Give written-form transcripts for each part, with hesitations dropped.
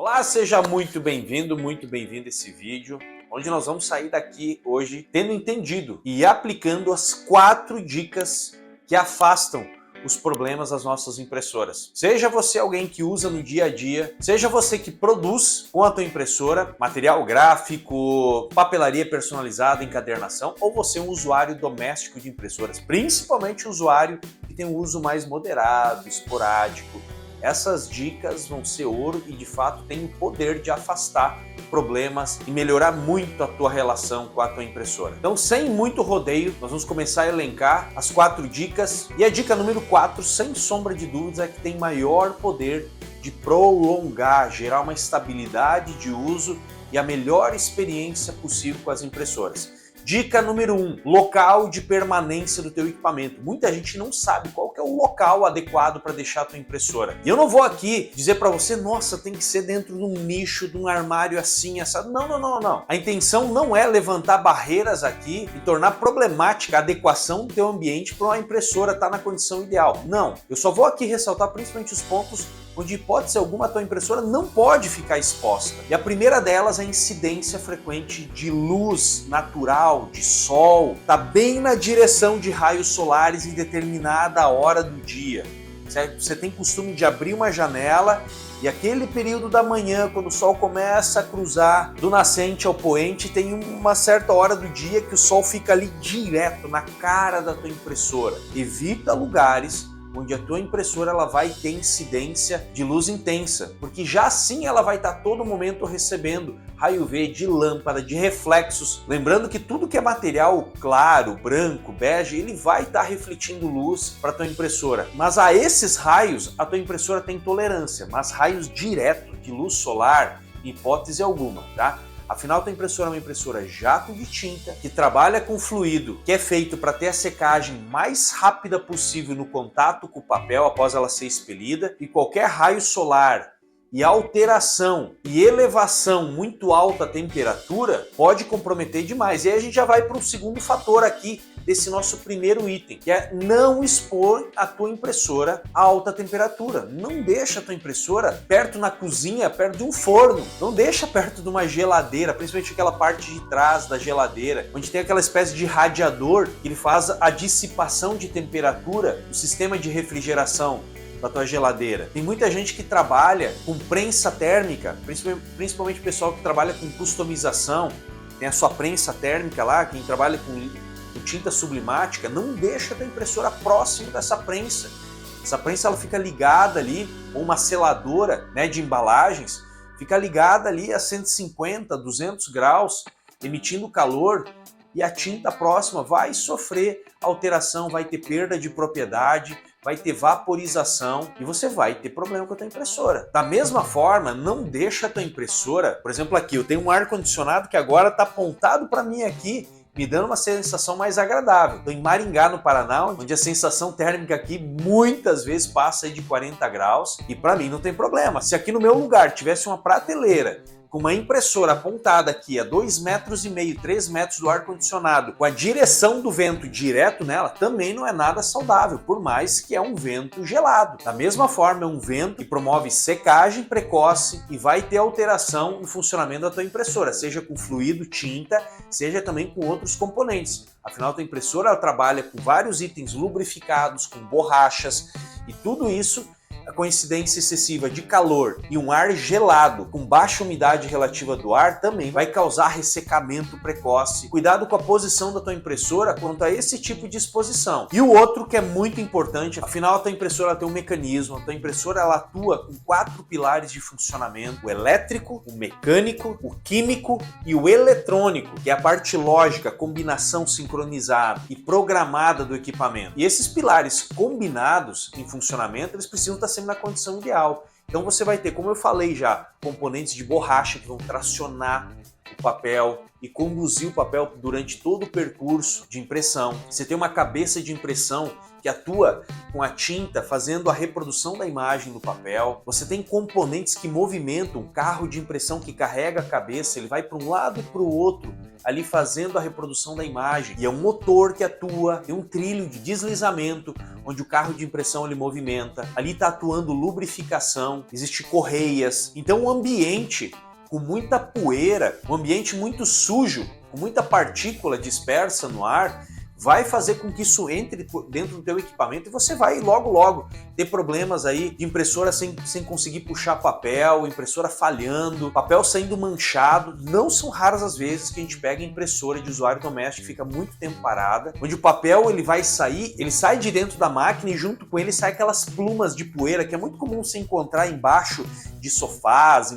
Olá, seja muito bem-vindo a esse vídeo, onde nós vamos sair daqui hoje tendo entendido e aplicando as 4 dicas que afastam os problemas das nossas impressoras. Seja você alguém que usa no dia a dia, seja você que produz com a tua impressora, material gráfico, papelaria personalizada, encadernação, ou você é um usuário doméstico de impressoras, principalmente usuário que tem um uso mais moderado, esporádico. Essas dicas vão ser ouro e de fato têm o poder de afastar problemas e melhorar muito a tua relação com a tua impressora. Então, sem muito rodeio, nós vamos começar a elencar as 4 dicas. E a dica número 4, sem sombra de dúvidas, é que tem maior poder de prolongar, gerar uma estabilidade de uso e a melhor experiência possível com as impressoras. Dica número 1, local de permanência do teu equipamento. Muita gente não sabe qual que é o local adequado para deixar a tua impressora. E eu não vou aqui dizer para você, nossa, tem que ser dentro de um nicho, de um armário assim, assado. Não. A intenção não é levantar barreiras aqui e tornar problemática a adequação do teu ambiente para uma impressora estar na condição ideal. Não, eu só vou aqui ressaltar principalmente os pontos onde, hipótese alguma, a tua impressora não pode ficar exposta. E a primeira delas é a incidência frequente de luz natural, de sol. Está bem na direção de raios solares em determinada hora do dia. Certo? Você tem costume de abrir uma janela e aquele período da manhã, quando o sol começa a cruzar do nascente ao poente, tem uma certa hora do dia que o sol fica ali direto na cara da tua impressora. Evita lugares onde a tua impressora ela vai ter incidência de luz intensa, porque já assim ela vai estar todo momento recebendo raio V de lâmpada, de reflexos. Lembrando que tudo que é material claro, branco, bege, ele vai estar refletindo luz para a tua impressora. Mas a esses raios a tua impressora tem tolerância, mas raios direto de luz solar, em hipótese alguma, tá? Afinal, tua impressora é uma impressora jato de tinta, que trabalha com fluido, que é feito para ter a secagem mais rápida possível no contato com o papel após ela ser expelida, e qualquer raio solar e alteração e elevação muito alta a temperatura pode comprometer demais. E aí a gente já vai para o segundo fator aqui desse nosso primeiro item, que é não expor a tua impressora a alta temperatura. Não deixa a tua impressora perto na cozinha, perto de um forno. Não deixa perto de uma geladeira, principalmente aquela parte de trás da geladeira, onde tem aquela espécie de radiador que ele faz a dissipação de temperatura, o sistema de refrigeração da tua geladeira. Tem muita gente que trabalha com prensa térmica, principalmente o pessoal que trabalha com customização, tem a sua prensa térmica lá, quem trabalha com tinta sublimática, não deixa a tua impressora próximo dessa prensa. Essa prensa ela fica ligada ali, ou uma seladora, né, de embalagens, fica ligada ali a 150, 200 graus, emitindo calor, e a tinta próxima vai sofrer alteração, vai ter perda de propriedade, vai ter vaporização e você vai ter problema com a tua impressora. Da mesma forma, não deixa a tua impressora, por exemplo aqui, eu tenho um ar-condicionado que agora está apontado para mim aqui, me dando uma sensação mais agradável. Estou em Maringá, no Paraná, onde a sensação térmica aqui muitas vezes passa de 40 graus e para mim não tem problema. Se aqui no meu lugar tivesse uma prateleira com uma impressora apontada aqui a 2,5 metros, 3 metros do ar-condicionado, com a direção do vento direto nela, também não é nada saudável, por mais que é um vento gelado. Da mesma forma, é um vento que promove secagem precoce e vai ter alteração no funcionamento da tua impressora, seja com fluido, tinta, seja também com outros componentes. Afinal, a tua impressora ela trabalha com vários itens lubrificados, com borrachas, e tudo isso, a coincidência excessiva de calor e um ar gelado com baixa umidade relativa do ar também vai causar ressecamento precoce. Cuidado com a posição da tua impressora quanto a esse tipo de exposição. E o outro que é muito importante, afinal a tua impressora ela tem um mecanismo, a tua impressora ela atua com 4 pilares de funcionamento: o elétrico, o mecânico, o químico e o eletrônico, que é a parte lógica, combinação sincronizada e programada do equipamento. E esses pilares combinados em funcionamento, eles precisam estar sempre na condição ideal. Então você vai ter, como eu falei já, componentes de borracha que vão tracionar o papel e conduzir o papel durante todo o percurso de impressão. Você tem uma cabeça de impressão que atua com a tinta fazendo a reprodução da imagem no papel. Você tem componentes que movimentam, um carro de impressão que carrega a cabeça, ele vai para um lado e para o outro, ali fazendo a reprodução da imagem. E é um motor que atua, tem um trilho de deslizamento, onde o carro de impressão ele movimenta. Ali está atuando lubrificação, existe correias. Então o ambiente com muita poeira, um ambiente muito sujo, com muita partícula dispersa no ar, vai fazer com que isso entre dentro do teu equipamento e você vai logo ter problemas aí de impressora sem conseguir puxar papel, impressora falhando, papel saindo manchado. Não são raras as vezes que a gente pega impressora de usuário doméstico que fica muito tempo parada, onde o papel ele sai de dentro da máquina e junto com ele sai aquelas plumas de poeira que é muito comum se encontrar embaixo de sofás,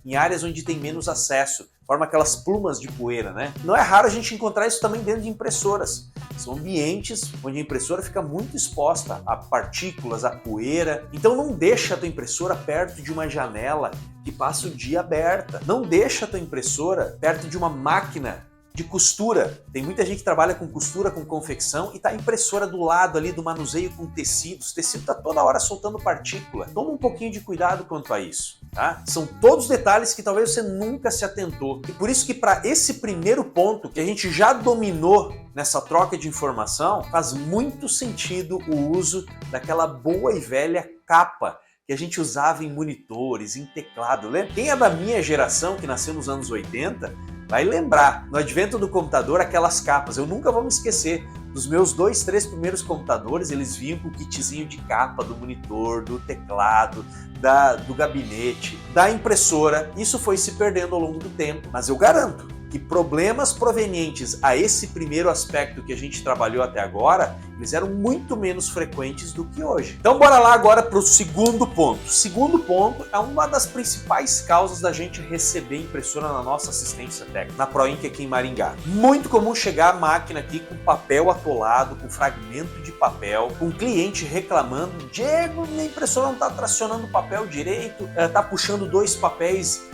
em áreas onde tem menos acesso. Forma aquelas plumas de poeira, né? Não é raro a gente encontrar isso também dentro de impressoras. São ambientes onde a impressora fica muito exposta a partículas, a poeira. Então não deixa a tua impressora perto de uma janela que passa o dia aberta. Não deixa a tua impressora perto de uma máquina de costura. Tem muita gente que trabalha com costura, com confecção e tá a impressora do lado ali do manuseio com tecidos. O tecido tá toda hora soltando partícula. Toma um pouquinho de cuidado quanto a isso, tá? São todos detalhes que talvez você nunca se atentou. E por isso que para esse primeiro ponto que a gente já dominou nessa troca de informação, faz muito sentido o uso daquela boa e velha capa que a gente usava em monitores, em teclado. Lembra? Quem é da minha geração, que nasceu nos anos 80, vai lembrar, no advento do computador, aquelas capas. Eu nunca vou me esquecer dos meus 2, 3 primeiros computadores, eles vinham com o kitzinho de capa do monitor, do teclado, do gabinete, da impressora. Isso foi se perdendo ao longo do tempo, mas eu garanto que problemas provenientes a esse primeiro aspecto que a gente trabalhou até agora, eles eram muito menos frequentes do que hoje. Então bora lá agora para o segundo ponto. O segundo ponto é uma das principais causas da gente receber impressora na nossa assistência técnica, na ProInc aqui em Maringá. Muito comum chegar a máquina aqui com papel atolado, com fragmento de papel, com cliente reclamando: Diego, minha impressora não está tracionando o papel direito, está puxando 2 papéis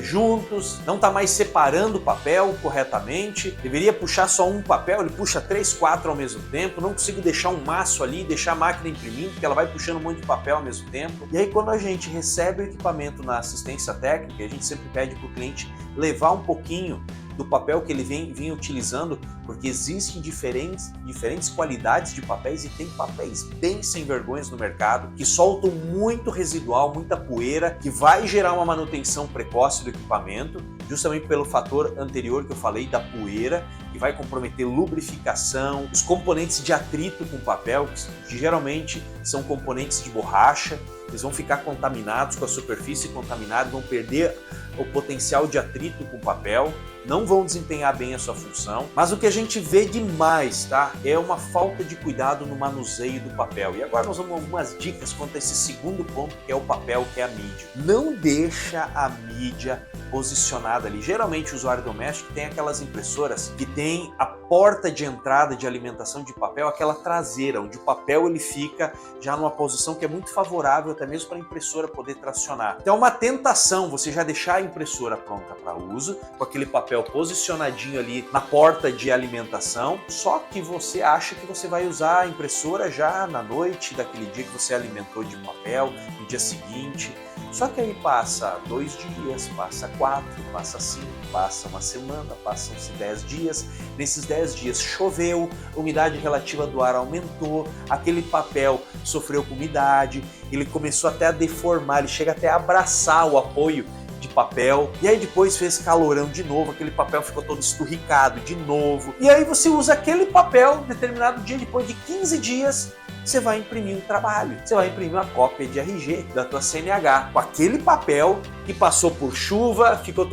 juntos, não está mais separando o papel corretamente, deveria puxar só um papel, ele puxa 3, 4 ao mesmo tempo, não consigo deixar um maço ali, deixar a máquina imprimindo, porque ela vai puxando um monte de papel ao mesmo tempo. E aí quando a gente recebe o equipamento na assistência técnica, a gente sempre pede para o cliente levar um pouquinho do papel que ele vinha utilizando, porque existem diferentes qualidades de papéis e tem papéis bem sem vergonhas no mercado, que soltam muito residual, muita poeira, que vai gerar uma manutenção precoce do equipamento, justamente pelo fator anterior que eu falei da poeira, que vai comprometer lubrificação, os componentes de atrito com papel, que geralmente são componentes de borracha, eles vão ficar contaminados, com a superfície contaminada, vão perder o potencial de atrito com o papel, não vão desempenhar bem a sua função. Mas o que a gente vê demais, tá? É uma falta de cuidado no manuseio do papel. E agora nós vamos algumas dicas quanto a esse segundo ponto, que é o papel, que é a mídia. Não deixa a mídia posicionada ali. Geralmente o usuário doméstico tem aquelas impressoras que tem a porta de entrada de alimentação de papel, aquela traseira, onde o papel ele fica já numa posição que é muito favorável até mesmo para a impressora poder tracionar. Então é uma tentação você já deixar a impressora pronta para uso, com aquele papel posicionadinho ali na porta de alimentação, só que você acha que você vai usar a impressora já na noite daquele dia que você alimentou de papel, no dia seguinte. Só que aí passa 2 dias, passa 4, passa 5, passa uma semana, passam-se 10 dias. Nesses 10 dias choveu, a umidade relativa do ar aumentou, aquele papel sofreu com umidade, ele começou até a deformar, ele chega até a abraçar o apoio de papel, e aí depois fez calorão de novo, aquele papel ficou todo esturricado de novo, e aí você usa aquele papel determinado dia, depois de 15 dias, você vai imprimir um trabalho, você vai imprimir uma cópia de RG da tua CNH, com aquele papel que passou por chuva, ficou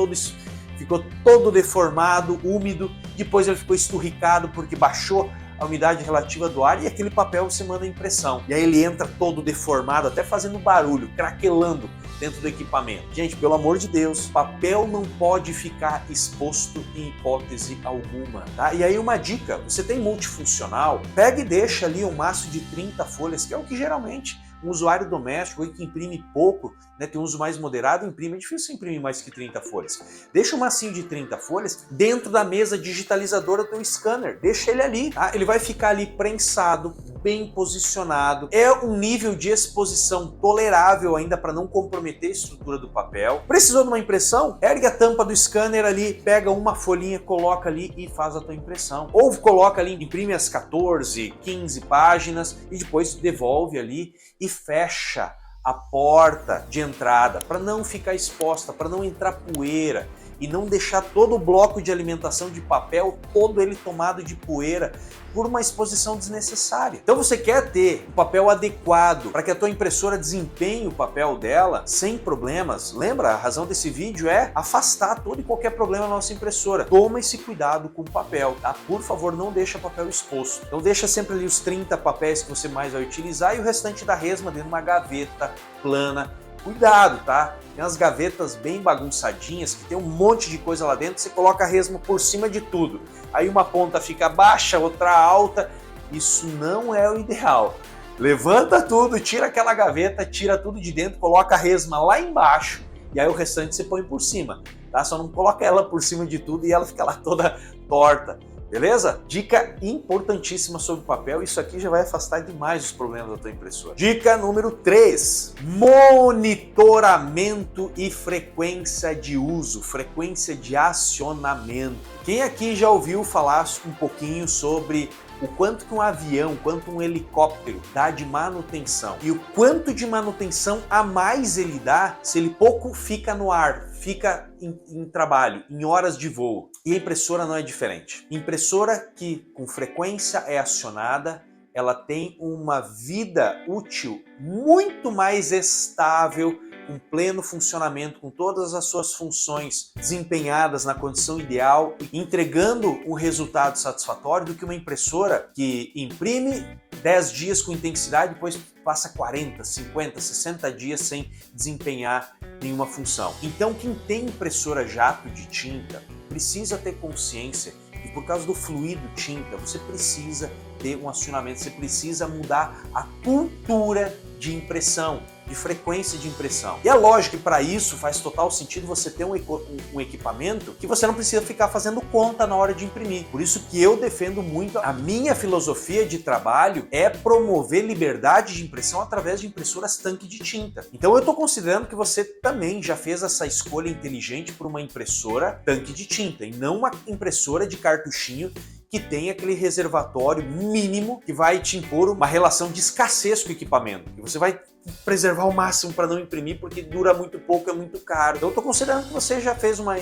todo deformado, úmido, depois ele ficou esturricado porque baixou a umidade relativa do ar, e aquele papel você manda impressão. E aí ele entra todo deformado, até fazendo barulho, craquelando dentro do equipamento. Gente, pelo amor de Deus, papel não pode ficar exposto em hipótese alguma, tá? E aí uma dica, você tem multifuncional, pega e deixa ali um maço de 30 folhas, que é o que geralmente um usuário doméstico que imprime pouco, né, tem um uso mais moderado, imprime, é difícil imprimir mais que 30 folhas. Deixa um massinho de 30 folhas dentro da mesa digitalizadora do teu scanner, deixa ele ali, tá? Ele vai ficar ali prensado, bem posicionado, é um nível de exposição tolerável ainda para não comprometer a estrutura do papel. Precisou de uma impressão? Ergue a tampa do scanner ali, pega uma folhinha, coloca ali e faz a tua impressão. Ou coloca ali, imprime as 14, 15 páginas e depois devolve ali e fecha a porta de entrada para não ficar exposta, para não entrar poeira e não deixar todo o bloco de alimentação de papel, todo ele tomado de poeira por uma exposição desnecessária. Então você quer ter o papel adequado para que a tua impressora desempenhe o papel dela sem problemas. Lembra, a razão desse vídeo é afastar todo e qualquer problema na nossa impressora. Toma esse cuidado com o papel, tá? Por favor, não deixa papel exposto. Então deixa sempre ali os 30 papéis que você mais vai utilizar e o restante da resma dentro de uma gaveta plana. Cuidado, tá? Tem umas gavetas bem bagunçadinhas, que tem um monte de coisa lá dentro, você coloca a resma por cima de tudo. Aí uma ponta fica baixa, outra alta, isso não é o ideal. Levanta tudo, tira aquela gaveta, tira tudo de dentro, coloca a resma lá embaixo, e aí o restante você põe por cima, tá? Só não coloca ela por cima de tudo e ela fica lá toda torta. Beleza? Dica importantíssima sobre papel, isso aqui já vai afastar demais os problemas da tua impressora. Dica número 3, monitoramento e frequência de uso, frequência de acionamento. Quem aqui já ouviu falar um pouquinho sobre o quanto que um avião, quanto um helicóptero dá de manutenção e o quanto de manutenção a mais ele dá se ele pouco fica no ar, fica em trabalho, em horas de voo. E a impressora não é diferente. Impressora que com frequência é acionada, ela tem uma vida útil muito mais estável, com pleno funcionamento, com todas as suas funções desempenhadas na condição ideal, entregando um resultado satisfatório do que uma impressora que imprime 10 dias com intensidade, depois passa 40, 50, 60 dias sem desempenhar nenhuma função. Então quem tem impressora jato de tinta precisa ter consciência que por causa do fluido tinta, você precisa ter um acionamento, você precisa mudar a cultura de impressão, de frequência de impressão. E é lógico que para isso faz total sentido você ter um equipamento que você não precisa ficar fazendo conta na hora de imprimir. Por isso que eu defendo muito, a minha filosofia de trabalho é promover liberdade de impressão através de impressoras tanque de tinta. Então eu estou considerando que você também já fez essa escolha inteligente por uma impressora tanque de tinta e não uma impressora de cartuchinho que tem aquele reservatório mínimo que vai te impor uma relação de escassez com o equipamento. E você vai preservar o máximo para não imprimir porque dura muito pouco, é muito caro. Então eu estou considerando que você já fez uma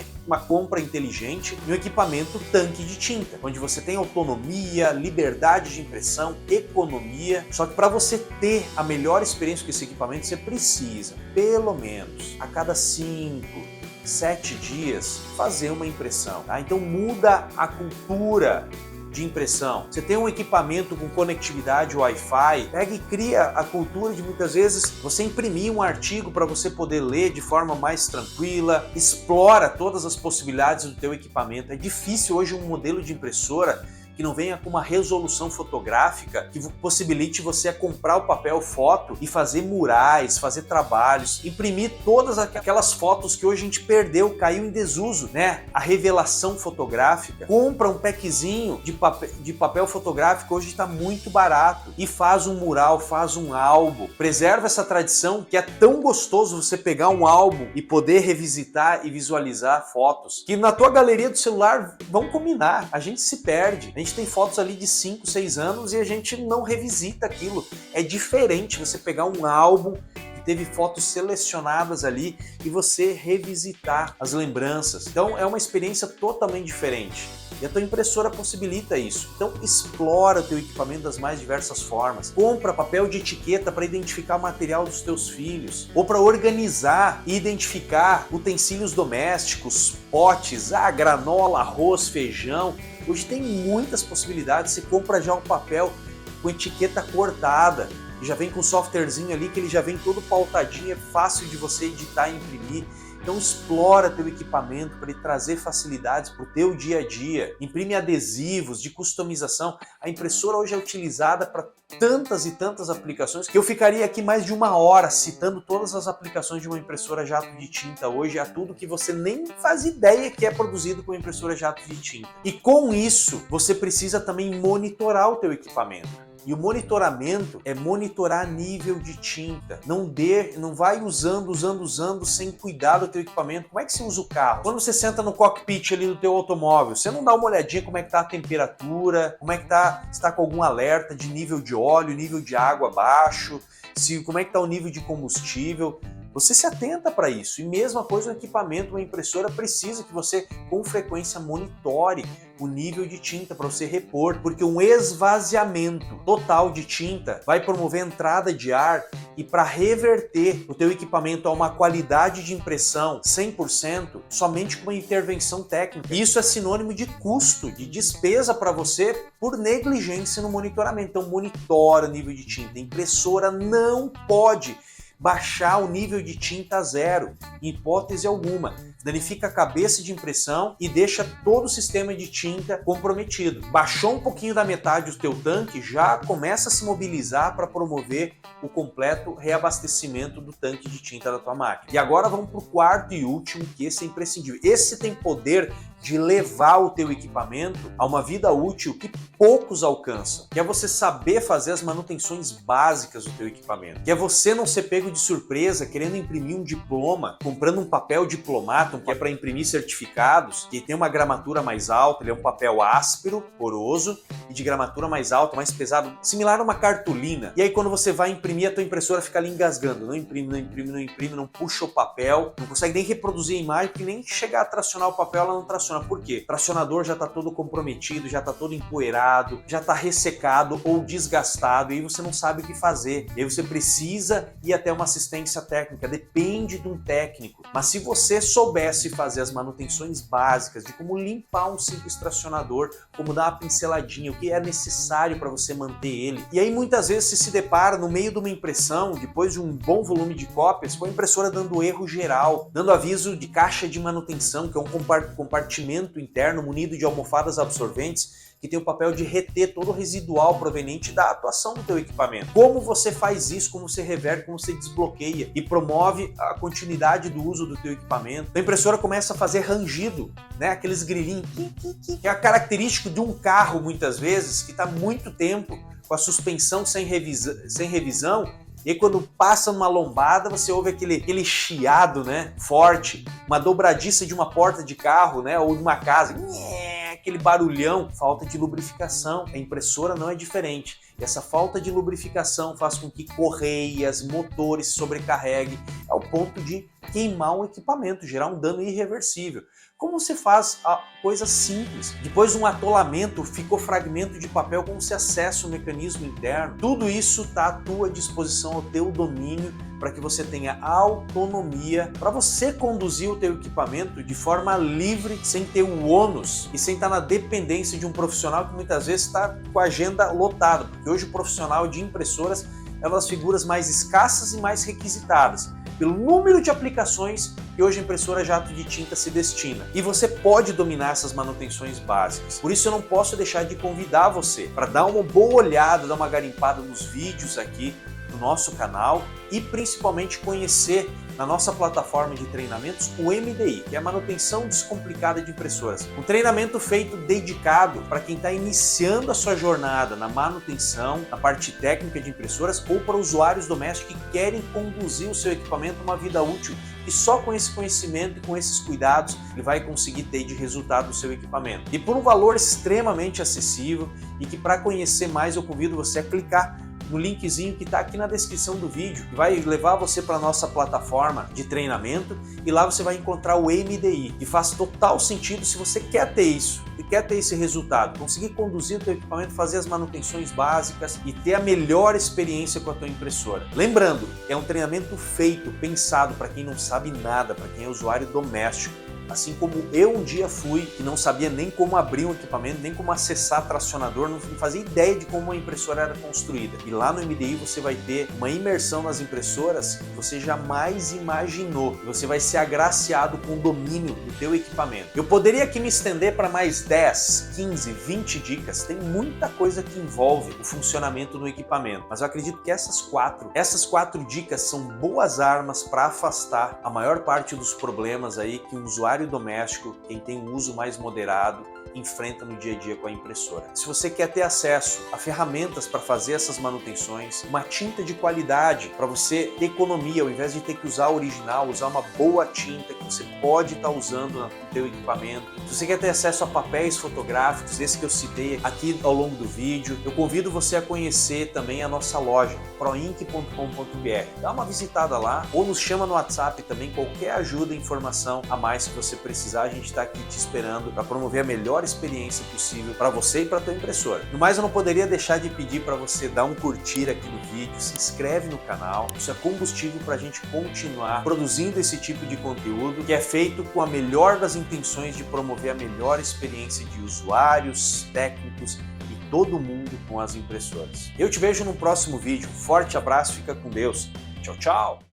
compra inteligente de um equipamento tanque de tinta, onde você tem autonomia, liberdade de impressão, economia. Só que para você ter a melhor experiência com esse equipamento, você precisa, pelo menos, a cada 5, 7 dias fazer uma impressão, tá? Então muda a cultura de impressão. Você tem um equipamento com conectividade Wi-Fi, pega e cria a cultura de muitas vezes você imprimir um artigo para você poder ler de forma mais tranquila, explora todas as possibilidades do teu equipamento. É difícil hoje um modelo de impressora que não venha com uma resolução fotográfica que possibilite você a comprar o papel foto e fazer murais, fazer trabalhos, imprimir todas aquelas fotos que hoje a gente perdeu, caiu em desuso, né? A revelação fotográfica. Compra um packzinho de papel fotográfico, hoje está muito barato, e faz um mural, faz um álbum. Preserva essa tradição que é tão gostoso você pegar um álbum e poder revisitar e visualizar fotos que na tua galeria do celular vão combinar. A gente se perde. A gente tem fotos ali de 5, 6 anos e a gente não revisita aquilo. É diferente você pegar um álbum que teve fotos selecionadas ali e você revisitar as lembranças. Então é uma experiência totalmente diferente. E a tua impressora possibilita isso. Então explora o teu equipamento das mais diversas formas. Compra papel de etiqueta para identificar o material dos teus filhos. Ou para organizar e identificar utensílios domésticos, potes, granola, arroz, feijão. Hoje tem muitas possibilidades. Você compra já um papel com etiqueta cortada. E já vem com um softwarezinho ali que ele já vem todo pautadinho, é fácil de você editar e imprimir. Então explora teu equipamento para ele trazer facilidades para o teu dia a dia. Imprime adesivos de customização. A impressora hoje é utilizada para tantas e tantas aplicações que eu ficaria aqui mais de 1 hora citando todas as aplicações de uma impressora jato de tinta hoje, a tudo que você nem faz ideia que é produzido com impressora jato de tinta. E com isso, você precisa também monitorar o teu equipamento. E o monitoramento é monitorar nível de tinta. Não vai usando sem cuidar do teu equipamento. Como é que você usa o carro? Quando você senta no cockpit ali do teu automóvel, você não dá uma olhadinha como é que tá a temperatura, como é que tá, se tá com algum alerta de nível de óleo, nível de água baixo, como é que tá o nível de combustível. Você se atenta para isso. E mesma coisa no equipamento, uma impressora precisa que você com frequência monitore o nível de tinta para você repor, porque um esvaziamento total de tinta vai promover a entrada de ar e para reverter o teu equipamento a uma qualidade de impressão 100%, somente com uma intervenção técnica. E isso é sinônimo de custo, de despesa para você por negligência no monitoramento. Então monitora o nível de tinta. A impressora não pode baixar o nível de tinta a zero, em hipótese alguma. Danifica a cabeça de impressão e deixa todo o sistema de tinta comprometido. Baixou um pouquinho da metade o teu tanque, já começa a se mobilizar para promover o completo reabastecimento do tanque de tinta da tua máquina. E agora vamos para o quarto e último, que esse é imprescindível. Esse tem poder de levar o teu equipamento a uma vida útil que poucos alcançam, que é você saber fazer as manutenções básicas do teu equipamento, que é você não ser pego de surpresa querendo imprimir um diploma, comprando um papel diplomatum, que é para imprimir certificados, que tem uma gramatura mais alta, ele é um papel áspero, poroso e de gramatura mais alta, mais pesado, similar a uma cartolina. E aí quando você vai imprimir, a tua impressora fica ali engasgando, não imprime, não puxa o papel, não consegue nem reproduzir a imagem, porque nem chegar a tracionar o papel, ela não traciona. Por quê? O tracionador já está todo comprometido, já está todo empoeirado, já está ressecado ou desgastado, e aí você não sabe o que fazer. E aí você precisa ir até uma assistência técnica, depende de um técnico. Mas se você soubesse fazer as manutenções básicas de como limpar um simples tracionador, como dar uma pinceladinha, o que é necessário para você manter ele. E aí muitas vezes você se depara no meio de uma impressão, depois de um bom volume de cópias, com a impressora dando erro geral, dando aviso de caixa de manutenção, que é um compartimento interno munido de almofadas absorventes que tem o papel de reter todo o residual proveniente da atuação do teu equipamento. Como você faz isso, como você reverte, como você desbloqueia e promove a continuidade do uso do teu equipamento. A impressora começa a fazer rangido, né? Aqueles grilinhos, que é a característica de um carro muitas vezes, que está muito tempo com a suspensão sem revisão. E aí quando passa numa lombada, você ouve aquele chiado, né, forte, uma dobradiça de uma porta de carro, né, ou de uma casa, aquele barulhão, falta de lubrificação. A impressora não é diferente. E essa falta de lubrificação faz com que correias, motores se sobrecarreguem ao ponto de queimar um equipamento, gerar um dano irreversível. Como você faz a coisa simples? Depois de um atolamento, ficou fragmento de papel, como se acessa o mecanismo interno? Tudo isso está à tua disposição, ao teu domínio, para que você tenha autonomia, para você conduzir o teu equipamento de forma livre, sem ter o ônus e sem estar na dependência de um profissional que muitas vezes está com a agenda lotada, porque hoje o profissional de impressoras é uma das figuras mais escassas e mais requisitadas, pelo número de aplicações que hoje a impressora jato de tinta se destina. E você pode dominar essas manutenções básicas. Por isso eu não posso deixar de convidar você para dar uma boa olhada, dar uma garimpada nos vídeos aqui do nosso canal e principalmente conhecer na nossa plataforma de treinamentos o MDI, que é a Manutenção Descomplicada de Impressoras. Um treinamento feito dedicado para quem está iniciando a sua jornada na manutenção, na parte técnica de impressoras ou para usuários domésticos que querem conduzir o seu equipamento a uma vida útil e só com esse conhecimento e com esses cuidados ele vai conseguir ter de resultado o seu equipamento. E por um valor extremamente acessível e que para conhecer mais eu convido você a clicar no linkzinho que está aqui na descrição do vídeo, que vai levar você para a nossa plataforma de treinamento e lá você vai encontrar o MDI, que faz total sentido se você quer ter isso, se quer ter esse resultado, conseguir conduzir o teu equipamento, fazer as manutenções básicas e ter a melhor experiência com a tua impressora. Lembrando, é um treinamento feito, pensado para quem não sabe nada, para quem é usuário doméstico. Assim como eu um dia fui, que não sabia nem como abrir um equipamento, nem como acessar tracionador, não fazia ideia de como uma impressora era construída. E lá no MDI você vai ter uma imersão nas impressoras que você jamais imaginou. Você vai ser agraciado com o domínio do teu equipamento. Eu poderia aqui me estender para mais 10, 15, 20 dicas. Tem muita coisa que envolve o funcionamento do equipamento. Mas eu acredito que essas quatro dicas são boas armas para afastar a maior parte dos problemas aí que um usuário doméstico, quem tem um uso mais moderado, enfrenta no dia a dia com a impressora. Se você quer ter acesso a ferramentas para fazer essas manutenções, uma tinta de qualidade para você ter economia, ao invés de ter que usar a original, usar uma boa tinta que você pode estar usando no teu equipamento. Se você quer ter acesso a papéis fotográficos, esse que eu citei aqui ao longo do vídeo, eu convido você a conhecer também a nossa loja, proinc.com.br. Dá uma visitada lá ou nos chama no WhatsApp também, qualquer ajuda, informação a mais que você precisar, a gente está aqui te esperando para promover a melhor experiência possível para você e para a tua impressora. No mais, eu não poderia deixar de pedir para você dar um curtir aqui no vídeo, se inscreve no canal, isso é combustível para a gente continuar produzindo esse tipo de conteúdo que é feito com a melhor das intenções de promover a melhor experiência de usuários, técnicos e todo mundo com as impressoras. Eu te vejo no próximo vídeo, forte abraço, fica com Deus, tchau, tchau!